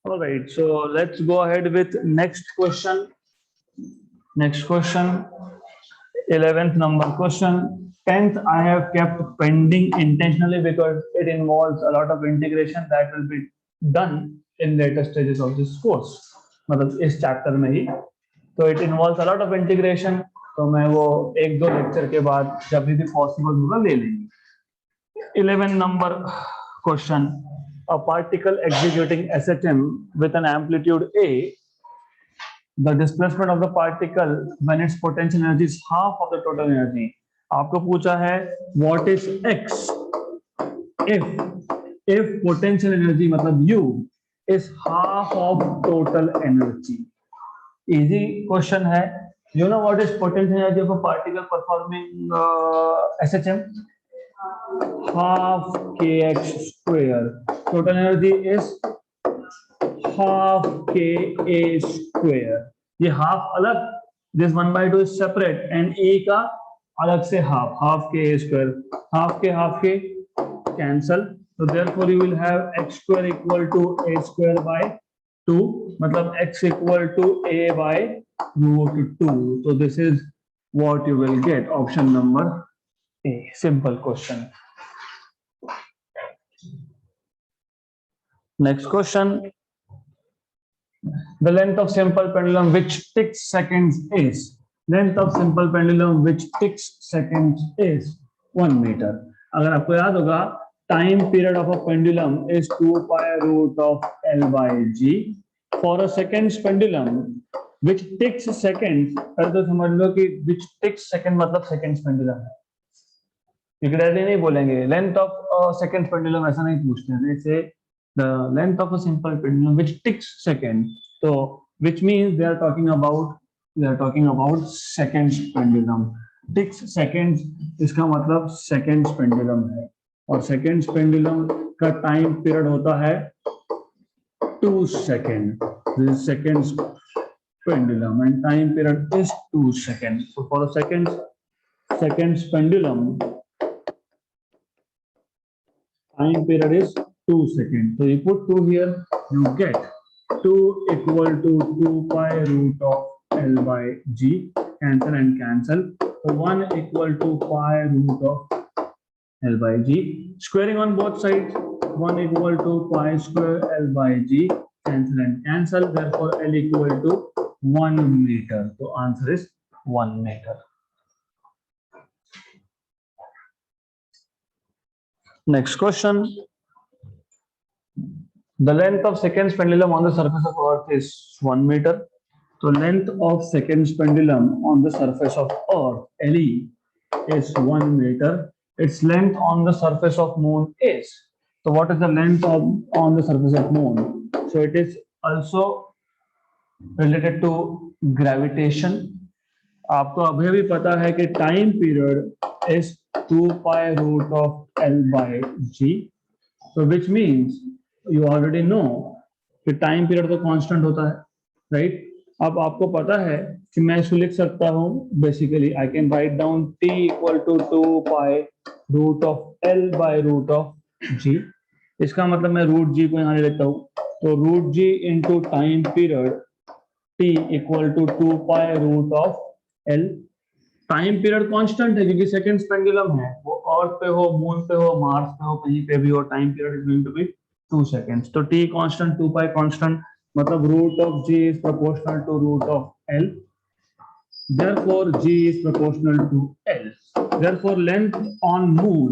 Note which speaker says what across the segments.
Speaker 1: All right, so let's go ahead with next question. Next question, 11th number question. 10th, I have kept pending intentionally because it involves a lot of integration that will be done in later stages of this course. मतलब इस chapter में ही तो it involves a lot of integration. तो मैं वो एक दो lecture के बाद जब भी पॉसिबल होगा ले लेंगे. 11 number question. A particle executing SHM with an amplitude A, the displacement of the particle when its potential energy is half of the total energy. आपको पूछा है what is x if potential energy मतलब U is half of total energy. Easy question है. You know what is potential energy of a particle performing SHM? Half kx square. Total energy is half ka square. ये half अलग, this 1/2 is separate and a का अलग से half ka square. half के cancel, so therefore you will have x square equal to a square by 2, मतलब x equal to a by root 2. so this is what you will get, option number A. Simple question. Next question. The length of simple pendulum which ticks seconds is. Length of simple pendulum which ticks seconds is 1 meter. अगर आपको याद होगा, time period of a pendulum is 2 pi root of L by G. For a seconds pendulum which ticks seconds, पहले तो समझ लो कि which ticks second मतलब seconds pendulum है. डायरेक्टली नहीं बोलेंगे लेंथ ऑफ सेकंड पेंडुलम, ऐसा नहीं पूछते हैं. जैसे the length of a simple pendulum which ticks second, तो which means they are talking about seconds pendulum. Ticks seconds, इसका मतलब सेकंड्स पेंडुलम है और सेकंड्स पेंडुलम का टाइम पीरियड होता है 2 second. This is seconds pendulum and time period is 2 second. So for a seconds pendulum, time period is 2 seconds. So you put 2 here, you get 2 equal to 2 pi root of L by G. Cancel and cancel. So 1 equal to pi root of L by G. Squaring on both sides, 1 equal to pi square L by G. Cancel and cancel. Therefore, L equal to 1 meter. So answer is 1 meter. Next question. The length of seconds pendulum on the surface of Earth is 1 meter. So length of seconds pendulum on the surface of Earth, LE, is 1 meter. Its length on the surface of Moon is. So what is the length on the surface of Moon? So it is also related to gravitation. आपको अभी भी पता है कि time period is 2 pi root of L by G. So which means you already know कि time period तो constant होता है, राइट? अब आपको पता है कि मैं इसको लिख सकता हूँ, basically I can write down T equal to 2 pi root of L by root of G. इसका मतलब मैं रूट जी को यहाँ ले लेता हूँ, तो root g into time period T equal to 2 pi root of L. Time period constant है क्योंकि सेकंड्स पेंडुलम है, वो अर्थ पे हो, मून पे हो, मार्स पे हो, कहीं पे भी हो, time period is going to be 2 seconds. तो t कांस्टेंट, 2 पाई कांस्टेंट, मतलब root of g is proportional to root of l. Therefore g is proportional to l. Therefore length on moon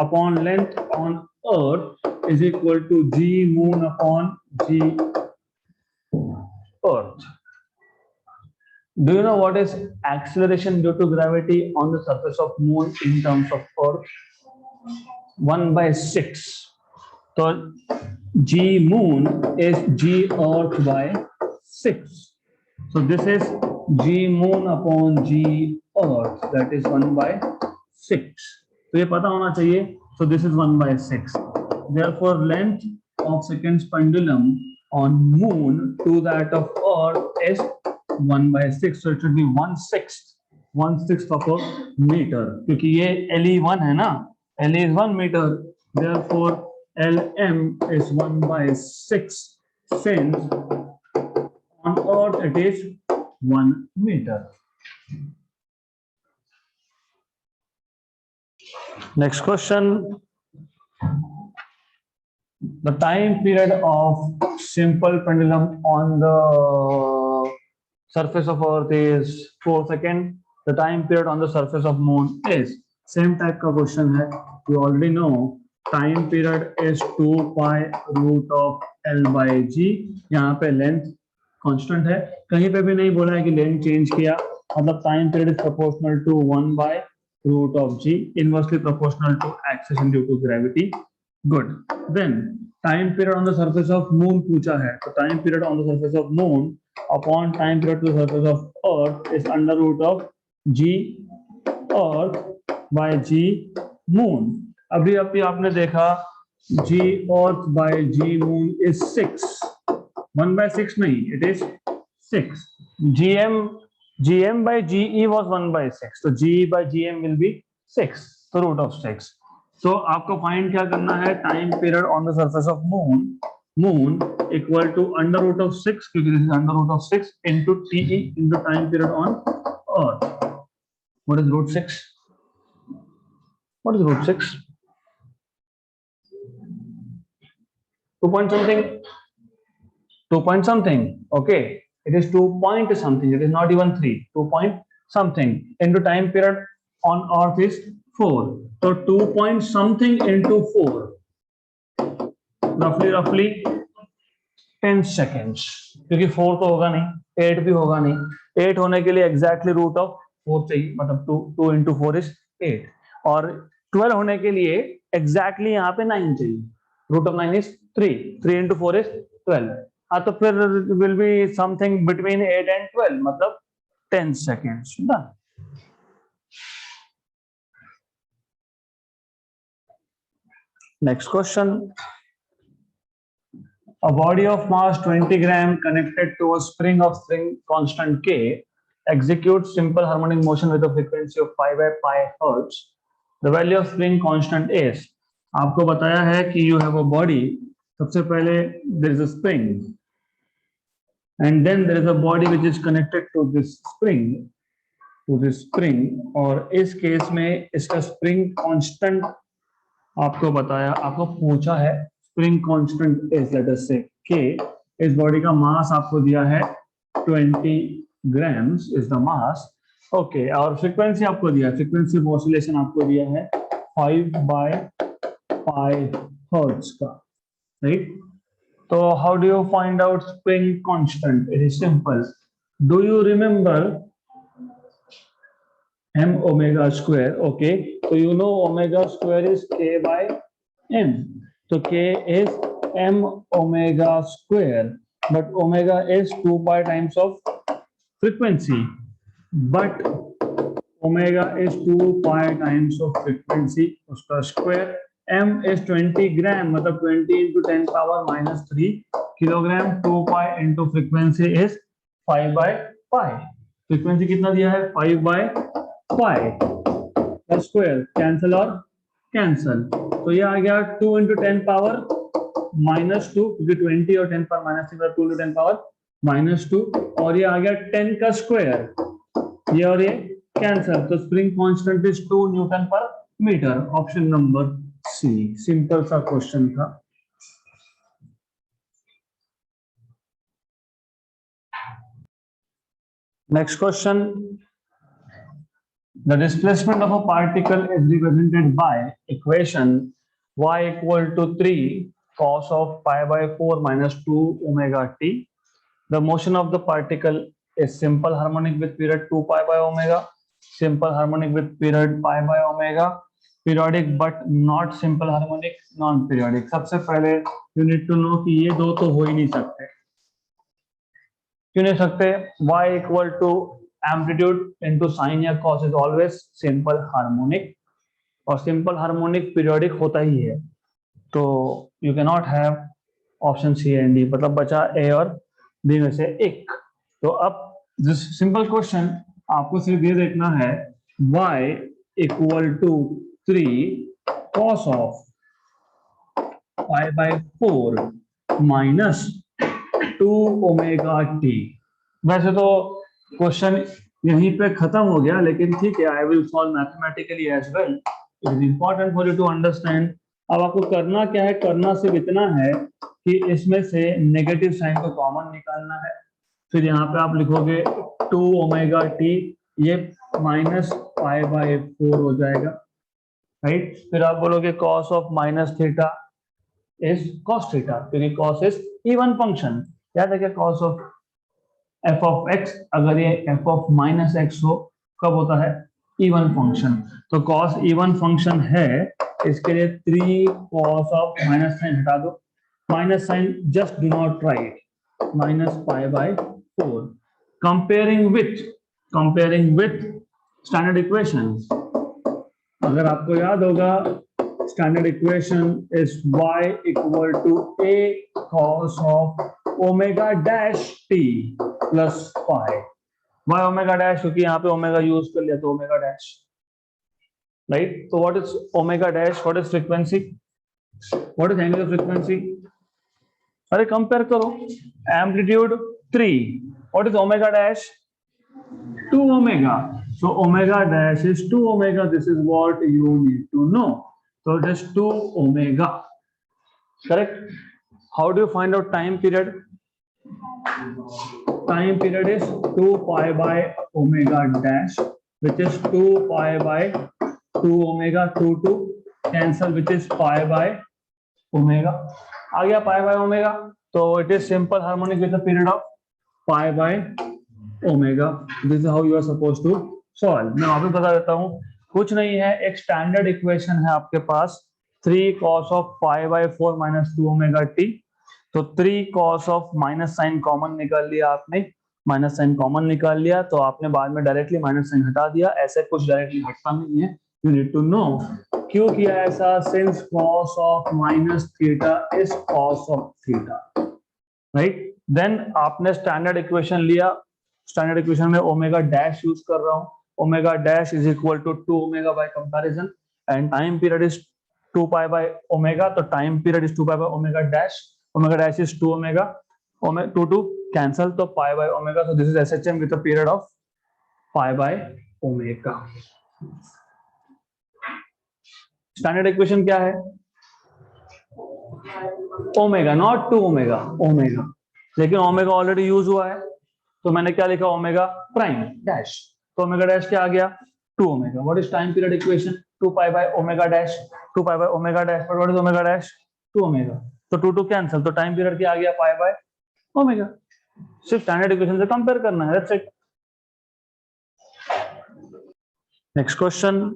Speaker 1: upon length on earth is equal to g moon upon g earth. Do you know what is acceleration due to gravity on the surface of Moon in terms of Earth? 1/6. So G Moon is G Earth by 6. So this is G Moon upon G Earth. That is 1/6. तो ये पता होना चाहिए. So this is 1/6. Therefore, length of seconds pendulum on Moon to that of Earth is 1/6. So it should be 1/6 of a meter. क्योंकि ये LE1 है ना, LE is 1 meter. Therefore, LM is 1/6 since on earth it is 1 meter. Next question. The time period of simple pendulum on the surface of earth is 4 seconds. The time period on the surface of moon is same type का question है. You already know time period is 2 pi root of L by G. यहाँ पे length constant है. कहीं पे भी नहीं बोला है कि length change किया. मतलब time period is proportional to 1 by root of G, inversely proportional to acceleration due to gravity. Good. Then time period on the surface of moon पूछा है. तो time period on the surface of moon upon time period to the surface of earth is under root of G earth by G moon. अभी आपने देखा G earth by G moon is 6. 1 by 6 नहीं, it is 6. GM by GE was 1 by 6. तो GE by GM will be 6. तो root of 6. तो आपको find क्या करना है? Time period on the surface of moon equal to under root of 6, क्योंकि this is under root of 6 into T E into time period on earth. What is root 6? What is root 6? 2 point something. 2 point something. Okay, it is 2 point something. It is not even 3. 2 point something into time period on earth is 4. So 2 point something into 4, roughly 10 seconds. क्योंकि 4 तो होगा नहीं, 8 भी होगा नहीं. 8 होने के लिए एग्जैक्टली रूट ऑफ 4 चाहिए, मतलब 2 into 4 is 8. और 12 होने के लिए एग्जैक्टली यहाँ पे 9 चाहिए. Root of 9 is 3. 3 into 4 is 12. हाँ, तो फिर will be something between 8 and 12, मतलब 10 seconds. ना? Next question. A body of mass 20 gram connected to a spring of spring constant K executes simple harmonic motion with a frequency of 5 by pi hertz. The value of spring constant is. आपको बताया है कि you have a body. सबसे पहले there is a spring and then there is a body which is connected to this spring, और इस case में इसका spring constant आपको बताया, आपको पूछा है spring constant is let us से k. इस बॉडी का मास आपको दिया है 20 grams is the mass. Okay, और फ्रीक्वेंसी आपको दिया है, फ्रीक्वेंसी ऑफ ऑसिलेशन आपको दिया है 5 बाय पाई हर्ट्ज का, राइट? तो how do you find out spring constant? It is simple. Do you remember m omega square? Okay, so you know omega square is k by m. So k is m omega square, but omega is 2 pi times of frequency. But omega is 2 pi times of frequency, उसका square. m is 20 gram, मतलब 20 into 10 power minus 3 kilogram. 2 pi into frequency is 5 by pi. Frequency कितना दिया है? 5 by pi का square. Cancel और cancel, तो ये आ गया 2 into 10 पावर minus 2, क्योंकि 20 और 10 पर माइनस 3, 2 into 10 पावर minus 2, और ये आ गया 10 का स्क्वायर. ये और ये कैंसल, तो spring constant is 2 newton per metre. Option number C. Simple सा क्वेश्चन था. Next question. The displacement of a particle is represented by equation y equal to 3 cos of pi by 4 minus 2 omega t. The motion of the particle is simple harmonic with period 2 pi by omega, simple harmonic with period pi by omega, periodic but not simple harmonic, non-periodic. सबसे पहले you need to know कि ये दो तो हो ही नहीं सकते. क्यों नहीं सकते? y equal to amplitude into sin या cos is always simple harmonic, और simple harmonic periodic होता ही है. तो you cannot have option C and D, मतलब बचा A और B में से एक. तो अब this simple question आपको सिर्फ ये देखना है y equal to 3 cos of pi by 4 minus 2 omega T. वैसे तो क्वेश्चन यहीं पे खत्म हो गया, लेकिन ठीक है, I will solve mathematically as well. It is important for you to understand. अब आपको करना क्या है, करना सिर्फ इतना है कि इसमें से नेगेटिव साइन को कॉमन निकालना है। फिर यहाँ पे आप लिखोगे 2 ओमेगा टी, ये माइनस पाई बाय 4 हो जाएगा, राइट। फिर आप बोलोगे cos of minus theta is cos theta, क्योंकि कॉस इज इवन फंक्शन। याद है क्या, cos of F of x, अगर ये एफ ऑफ माइनस एक्स हो, कब होता है, इवन फंक्शन। तो कॉस इवन फंक्शन है, इसके लिए 3 कॉस ऑफ माइनस साइन हटा दो, minus sign just do not write, minus pi by 4। Comparing with standard equation, अगर आपको याद होगा, standard equation is y equal to a cos of omega dash t plus pi. y omega dash, क्योंकि यहाँ पे omega use कर लिया तो ओमेगा डैश, राइट। तो what is omega dash, what is frequency, what is angular frequency? अरे compare करो, amplitude 3, what is omega dash, 2 omega. So omega dash is 2 omega. This is what you need to know. So just 2 omega. Correct? How do you find out time period? Time period is 2 pi by omega dash, which is 2 pi by 2 omega, 2 cancel, which is pi by omega. आ गया pi by omega. So it is simple harmonic with the period of pi by omega. This is how you are supposed to solve. मैं वापस बता देता हूँ, कुछ नहीं है, एक स्टैंडर्ड इक्वेशन है आपके पास, 3 cos of pi by 4 minus 2 omega t. तो 3 cos of minus sign common निकाल लिया आपने, माइनस साइन कॉमन निकाल लिया, तो आपने बाद में डायरेक्टली माइनस साइन हटा दिया। ऐसे कुछ डायरेक्टली हटता नहीं है, यू नीड टू नो क्यों किया ऐसा। Since cos of minus theta is cos of theta, right. Then आपने स्टैंडर्ड इक्वेशन लिया, स्टैंडर्ड इक्वेशन में ओमेगा डैश यूज कर रहा हूं, omega dash is equal to 2 omega by comparison, and time period is 2 pi by omega, तो time period is 2 pi by omega dash is 2 omega, 2 cancel, तो pi by omega. So this is SHM with a period of pi by omega. Standard equation क्या है, omega, not 2 omega, omega, लेकिन omega already use हुआ है, तो मैंने क्या लिखा, ओमेगा प्राइम डैश, तो ओमेगा डैश क्या आ गया, 2 omega. What is time period equation, 2 pi by omega dash, 2 pi by omega dash, but what is omega dash, 2 omega, तो 2 कैंसिल, तो टाइम पीरियड क्या आ गया, पाई बाय ओमेगा। सिर्फ स्टैंडर्ड इक्वेशन से compare करना है, that's it. Next question,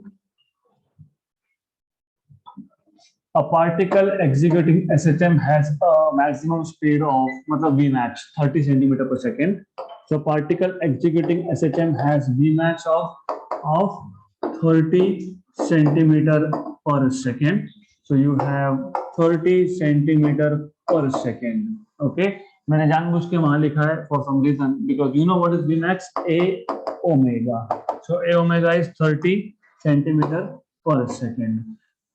Speaker 1: a particle executing SHM has a maximum speed of मतलब Vmax 30 centimeter per second. So particle executing SHM has Vmax of 30 centimeter per second. So you have 30 centimeter per second. Okay. मैंने जानबूझ के वहां लिखा है for some reason because you know what is Vmax, a omega. So a omega is 30 centimeter per second.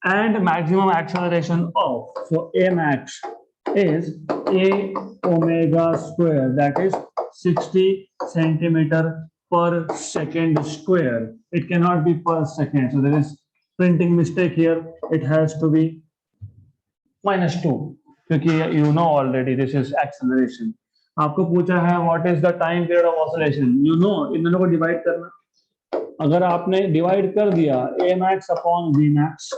Speaker 1: And maximum acceleration of, so a max is a omega square, that is 60 centimeter per second square. It cannot be per second, so there is printing mistake here, it has to be -2, क्योंकि you know already this is acceleration. आपको पूछा है what is the time period of oscillation, you know इन दोनों को divide करना। अगर आपने divide कर दिया a max upon v max,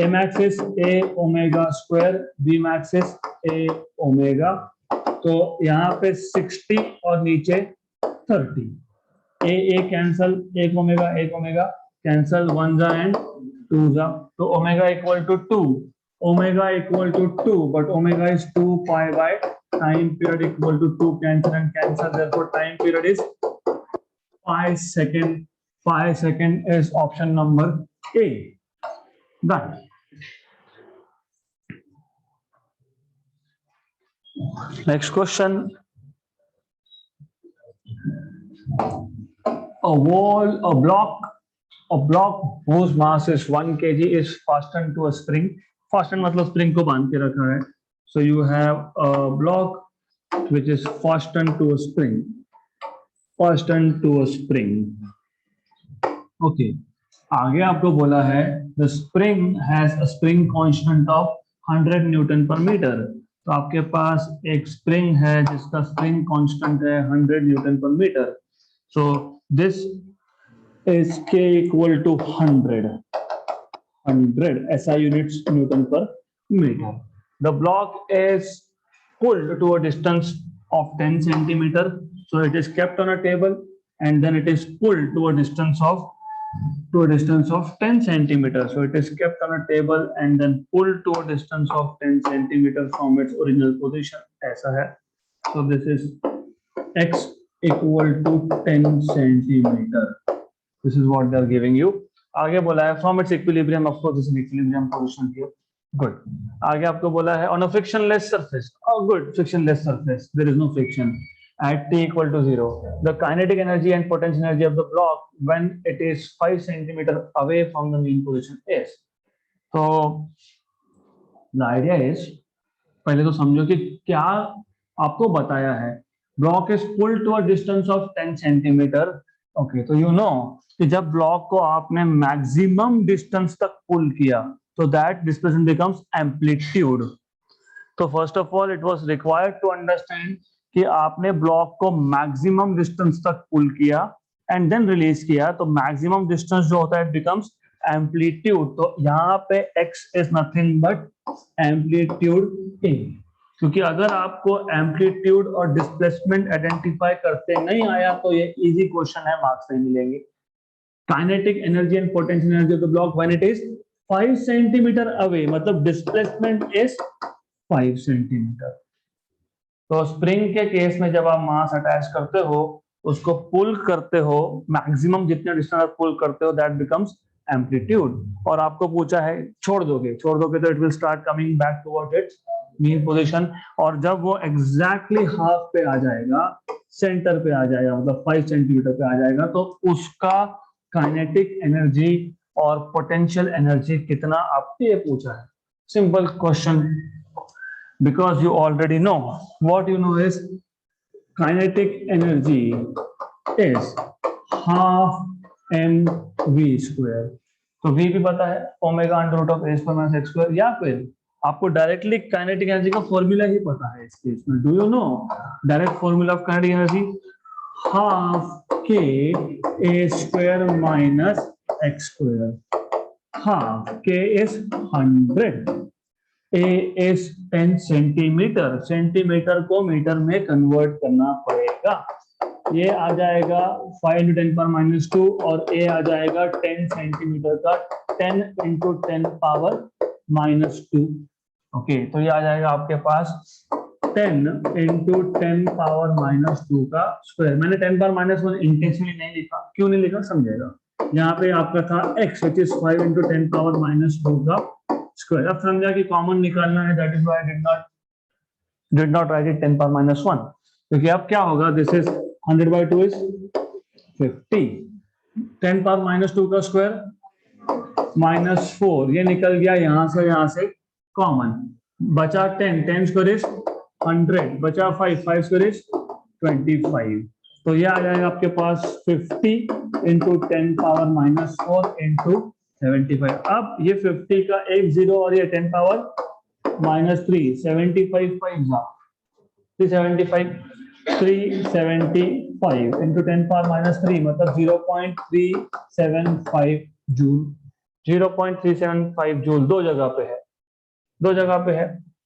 Speaker 1: a max is a omega square, v max is a omega, तो यहाँ पे 60 और नीचे 30, a कैंसल, एक ओमेगा कैंसल, 1 जा एंड 2 जा, तो omega equal to 2, omega equal to 2, but omega is 2 pi by time period equal to 2 cancel and cancel, therefore time period is 5 second. 5 second is option number A. Done. Next question. A block whose mass is 1 kg is fastened to a spring. Fastened मतलब spring को बांध के रखा है. So you have a block which is fastened to a spring. Fastened to a spring. Okay. आगे आपको बोला है the spring has a spring constant of 100 Newton per metre. तो आपके पास एक स्प्रिंग है जिसका स्प्रिंग कांस्टेंट है 100 Newton per metre. So this is K equal to 100 SI units Newton per meter. The block is pulled to a distance of 10 centimeter. So it is kept on a table and then it is pulled to a distance of 10 centimeter. So it is kept on a table and then pulled to a distance of 10 centimeter from its original position. ऐसा है. So this is x equal to 10 centimeter. This is what they are giving you. आगे बोला है from its equilibrium, of course this is equilibrium position here. Good. आगे आपको बोला है on a frictionless surface. Oh good, frictionless surface. There is no friction. At t equal to 0, the kinetic energy and potential energy of the block when it is 5 centimeter away from the mean position is. So the idea is, पहले तो समझो कि क्या आपको बताया है. Block is pulled to a distance of 10 centimeter. Okay, तो you know कि जब ब्लॉक को आपने मैक्सिमम डिस्टेंस तक पुल किया तो दैट डिस्प्लेसमेंट बिकम्स एम्पलीट्यूड. तो first of all it was required to understand कि आपने ब्लॉक को मैक्सिमम डिस्टेंस तक पुल किया एंड देन रिलीज किया, तो मैक्सिमम डिस्टेंस जो होता है इट बिकम्स एम्पलीट्यूड. तो यहाँ पे x is nothing but amplitude A, क्योंकि अगर आपको एम्पलीट्यूड और डिस्प्लेसमेंट आइडेंटिफाई करते नहीं आया तो ये इजी क्वेश्चन है, मार्क्स नहीं मिलेंगे. Kinetic energy and potential energy of the block when it is 5 centimeter away, मतलब displacement is 5 centimeter. तो स्प्रिंग के केस में जब आप मास अटैच करते हो, उसको पुल करते हो, मैक्सिमम जितने डिस्टेंस पुल करते हो दैट बिकम्स एम्पलीट्यूड. और आपको पूछा है छोड़ दोगे तो it will start coming back toward it's mean position. और जब वो एग्जैक्टली हाफ पे आ जाएगा, सेंटर पे आ जाएगा, मतलब 5 सेंटीमीटर पे आ जाएगा, तो उसका काइनेटिक एनर्जी और पोटेंशियल एनर्जी कितना आपसे ये पूछा है. Simple question, because you already know. What you know is kinetic energy is half mv square. तो v भी पता है, omega under root of a square minus x square. या फिर आपको डायरेक्टली काइनेटिक एनर्जी का फॉर्मूला ही पता है इस केस में. Do you know direct formula of kinetic energy? Half k a square minus x square. Half k is 100, a is 10 centimetre. Centimetre को मीटर में कन्वर्ट करना पड़ेगा. ये आ जाएगा 5 into 10 power minus 2 और a आ जाएगा 10 सेंटीमीटर का 10 into 10 power minus 2. ओके, तो ये आ जाएगा आपके पास 10 into 10 power minus 2 का स्क्वायर. मैंने 10 power minus 1 इंटेंशनली नहीं लिखा. क्यों नहीं लिखा समझेगा. यहाँ पे आपका था x which is 5 into 10 power minus 2 का स्क्वायर. अब समझा कि कॉमन निकालना है, that is why I did not write it 10 power minus 1. क्योंकि अब क्या होगा, this is 100 by 2 is 50. 10 power minus 2 का स्क्वायर minus 4, ये निकल गया यहाँ से कॉमन. बचा 10 स्क्वायर इज 100, बचा 5 स्क्वायर इज 25. तो ये आ जाएगा आपके पास 50 into 10 power minus 4 into 75. अब ये 50 का एक जीरो और ये 10 power minus 3, 75 375 into 10 power minus 3 मतलब 0.375 जूल. 0.375 जूल दो जगह पे है.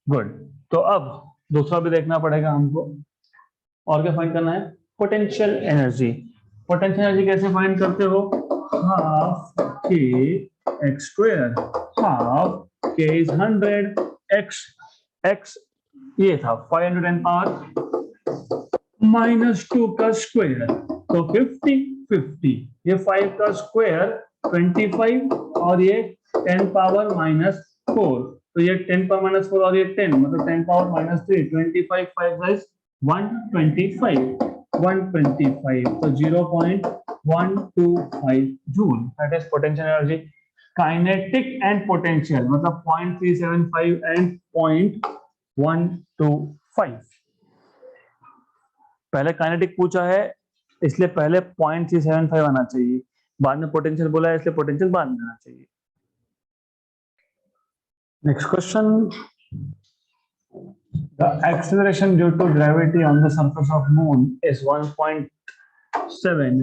Speaker 1: गुड. तो अब दूसरा भी देखना पड़ेगा हमको. और क्या फाइंड करना है? Potential energy. पोटेंशियल एनर्जी कैसे फाइंड करते हो? हाफ के एक्स स्क्वायर. हाफ के इज 100, एक्स ये था 5 into 10 power minus 2 का स्क्वायर, तो 50. ये 5 का स्क्वायर 25 और ये 10 पावर minus 4, तो ये 10 पावर minus 4 और ये 10 मतलब 10 पावर minus 3, 25 5 is 125, तो 0.125 joule. That is potential energy. Kinetic and potential मतलब 0.375 and 0.125. पहले काइनेटिक पूछा है इसलिए पहले 0.375 आना चाहिए, बाद में पोटेंशियल बोला है इसलिए पोटेंशियल बाद में आना चाहिए। Next question, the acceleration due to gravity on the surface of moon is 1.7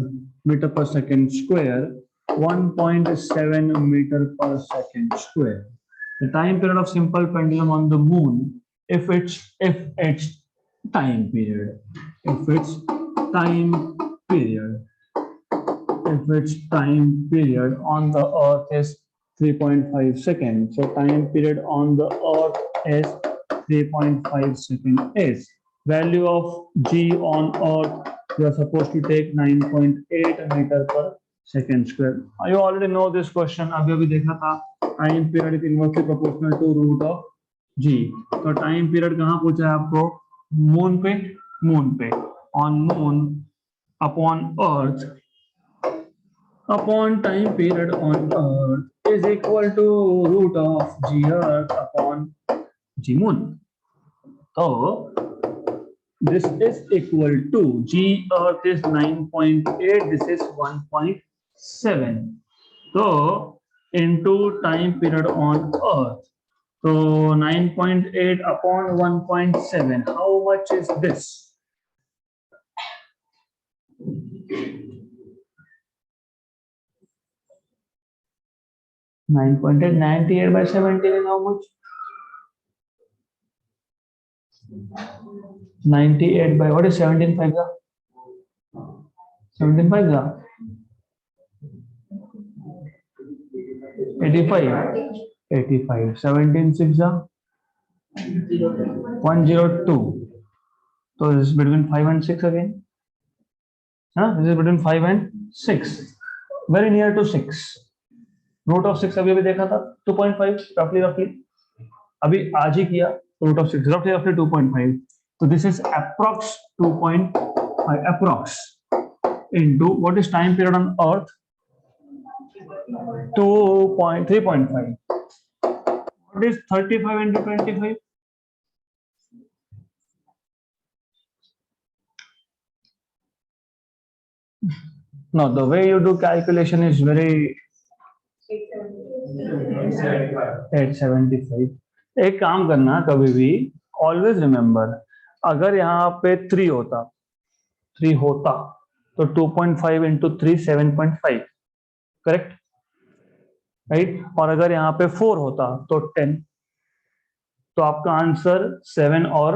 Speaker 1: meter per second square, 1.7 meter per second square. The time period of simple pendulum on the moon, if its time period, if its time period on the earth is 3.5 seconds, so time period on the earth is 3.5 seconds is value of g on earth, you are supposed to take 9.8 meter per second square. You already know this question, अभी देखा था, time period is inversely proportional to root of g. तो time period कहाँ पूछा है आपको? moon पे on moon upon earth upon time period on earth is equal to root of g earth upon g moon. So this is equal to g earth is 9.8, this is 1.7. So into time period on earth, so 9.8 upon 1.7, how much is this? 9.8, 98 by 17 is how much? 98 by what is 17 5 ga? 17 5 ga? 85. 17 6 ga? 102. So this is between 5 and 6 again. This is between 5 and 6. Very near to 6. Root of 6 अभी देखा था 2.5 roughly. अभी आज ही किया root of 6 roughly 2.5. So this is approx 2.5 approx into what is time period on earth? 3.5. What is 35 into 25? No, the way you do calculation is very 875. एक काम करना कभी भी, ऑलवेज रिमेंबर, अगर यहाँ पे 3 होता तो 2.5 इंटू 3 7.5, करेक्ट राइट? और अगर यहाँ पे 4 होता तो 10, तो आपका आंसर 7 और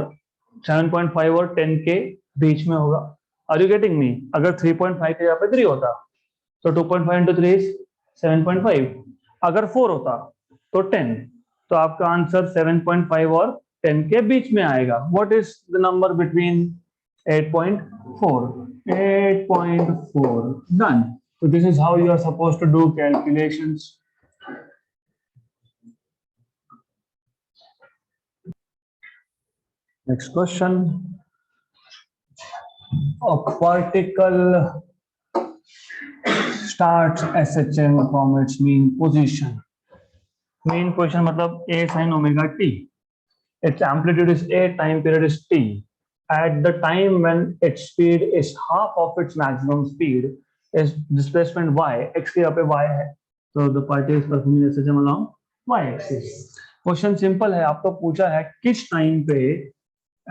Speaker 1: 7.5 और 10 के बीच में होगा। Are you getting me? अगर 3.5 के यहाँ पे 3 होता तो 2.5 इंटू 3 7.5, अगर 4 होता तो 10, तो आपका आंसर 7.5 और 10 के बीच में आएगा। What is the number between 8.4? 8.4 done. So this is how you are supposed to do calculations. Next question. A particle starts SHM from its mean position. Mean position मतलब a sin omega t. Its amplitude is a, time period is t. At the time when its speed is half of its maximum speed, is displacement y. X के यहाँ पे y है, so the party is performing SHM along y axis. Question simple है, आपको पूछा है किस time पे,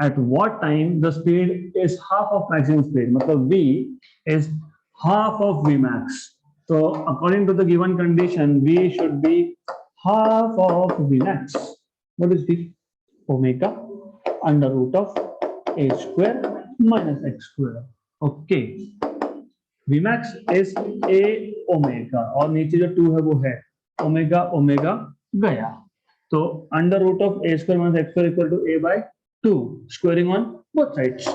Speaker 1: at what time the speed is half of maximum speed, मतलब v is half of v max. So according to the given condition, v should be half of v max. What is v? Omega under root of a square minus x square. Okay. v max is a omega और नीचे जो 2 है वो है omega, omega गया, तो under root of a square minus x square equal to a by 2, squaring on both sides.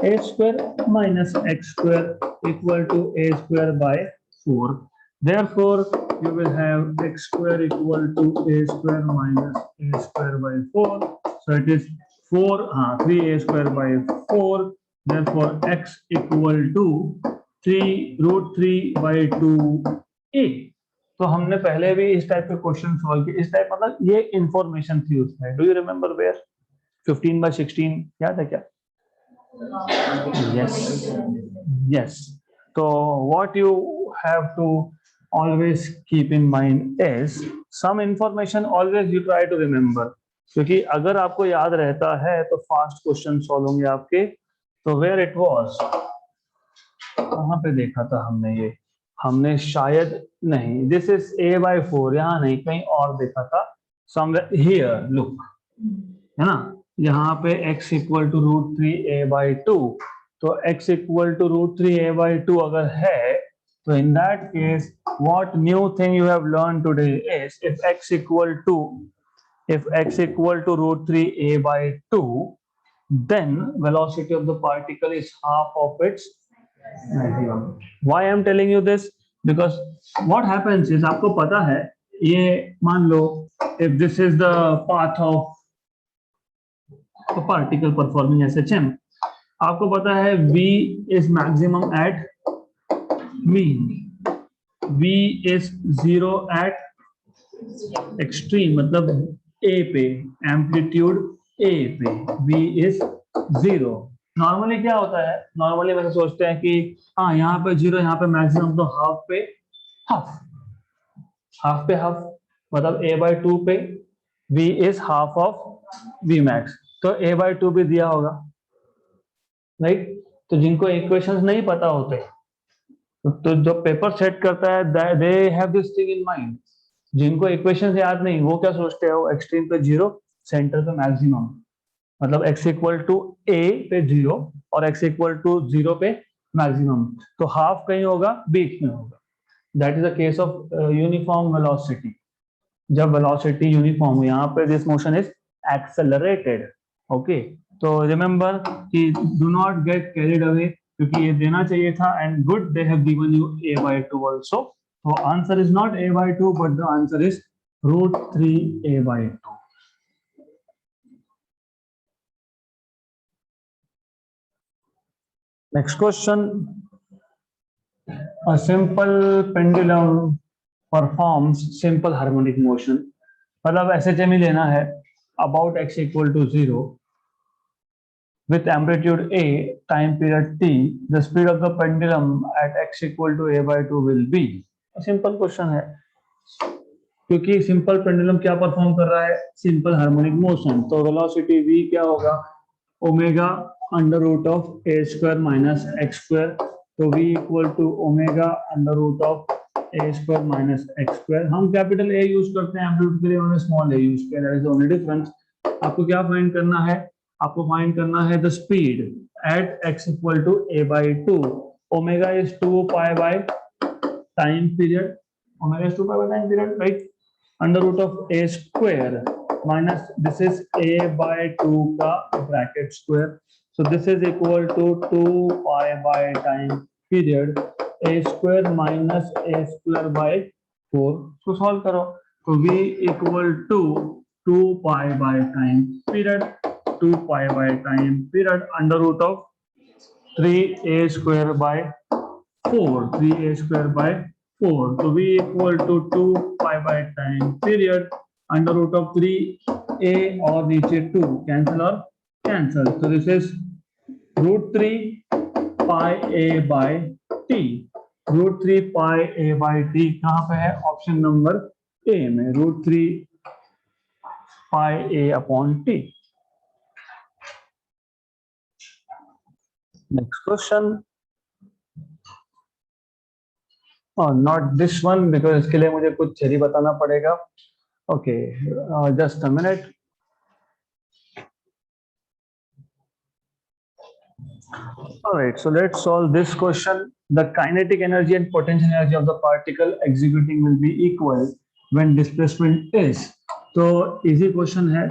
Speaker 1: A square minus x square equal to a square by 4. Therefore, you will have x square equal to a square minus a square by 4. So it is 3a square by 4. Therefore, x equal to 3√3 by 2a. तो हमने पहले भी इस type के question solve किए। इस type मतलब ये इंफॉर्मेशन थी उसमें। Do you remember where? 15 by 16 याद है क्या? Yes. Yes. So what you have to always keep in mind is some information always you try to remember. क्योंकि अगर आपको याद रहता है तो फास्ट क्वेश्चन सॉल्व होंगे आपके. तो वेयर इट वाज, कहाँ पे देखा था हमने ये, हमने शायद नहीं, दिस इज a/4, यहाँ नहीं कहीं और देखा था, समवेयर हियर लुक, है ना, यहाँ पे x इक्वल टू √3a/2. तो x इक्वल टू √3a/2 अगर है तो in that case what new thing you have learn today is if x equal to √3a/2, then velocity of the particle is half of its maximum. Why I am telling you this? Because what happens is, आपको पता है, ये मान लो if this is the path of a particle performing SHM, आपको पता है v is maximum at mean, v is 0 at extreme, मतलब a पे, एम्पलीट्यूड a पे v is 0. नॉर्मली क्या होता है, नॉर्मली वैसे सोचते हैं कि हाँ यहाँ पे 0, यहाँ पे मैक्सिमम, तो हाफ पे हाफ, हाफ पे हाफ, मतलब a/2 पे v is half of v max, तो a/2 भी दिया होगा, राइट. तो जिनको इक्वेशंस नहीं पता होते, तो जो पेपर सेट करता है, they have this thing in mind. जिनको इक्वेशंस याद नहीं, वो क्या सोचते हैं, वो एक्सट्रीम पे 0, सेंटर पे मैक्सिमम, मतलब x इक्वल टू a पे 0 और x इक्वल टू 0 पे मैक्सिमम, तो हाफ कहीं होगा, बीच में होगा. That is the case of uniform velocity. जब वेलोसिटी यूनिफॉर्म हो, यहाँ पे this motion is accelerated. Okay, तो रिमेंबर कि do not get carried away, क्योंकि ये देना चाहिए था, and good they have given you a/2 also. तो answer is not a/2 but the answer is √3a/2. Next question. A simple pendulum performs simple harmonic motion. मतलब SHM ही लेना है, about x equal to 0 with amplitude a, time period t. The speed of the pendulum at x equal to a/2 will be. Simple question है, क्योंकि simple pendulum क्या perform कर रहा है, simple harmonic motion. तो velocity v क्या होगा, omega under root of a square minus x square. तो v equal to omega under root of a square minus x square. हम कैपिटल A यूज करते हैं एम्पलीट्यूड के लिए, उन्होंने स्मॉल a यूज किया, that is the only difference. आपको क्या फाइंड करना है, आपको फाइंड करना है the speed at x equal to a/2. Omega is 2 pi by time period, omega is 2 pi by time period, right. Under root of a square minus this is a/2 का bracket square. So this is equal to 2 pi by time period a square minus a square by 4. So solve करो, तो v equal to 2 pi by time period, 2 pi by time period under root of 3a square by 4, 3a square by 4. So v equal to 2 pi by time period under root of 3a और नीचे 2 cancel और cancel. So this is √3 pi a by t. √3 pi a by t कहाँ पे है, option number A में, √3 pi a upon t. Next question. Not this one, because इसके लिए मुझे कुछ थ्योरी बताना पड़ेगा. Okay, just a minute. All right, so let's solve this question. The kinetic energy and potential energy of the particle executing will be equal when displacement is. तो easy question है,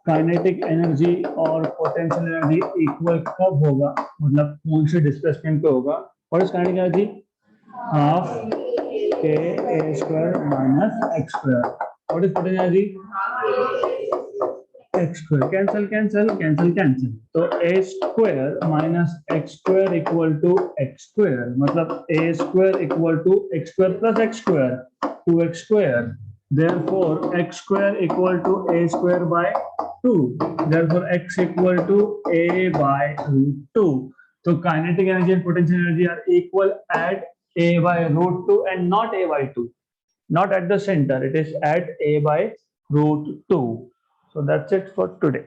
Speaker 1: kinetic energy और potential energy equal कब होगा, मतलब कौन से displacement पे होगा. और इस काइनेटिक एनर्जी हाफ के a square minus x square. और इस potential energy x square, cancel cancel cancel cancel. तो a square minus x square equal to x square, मतलब a square equal to x square plus x square, 2x square. Therefore x square equal to a square by 2. Therefore, x equal to a by root 2. So kinetic energy and potential energy are equal at a by root 2 and not a by 2. Not at the center. It is at a by root 2. So that's it for today.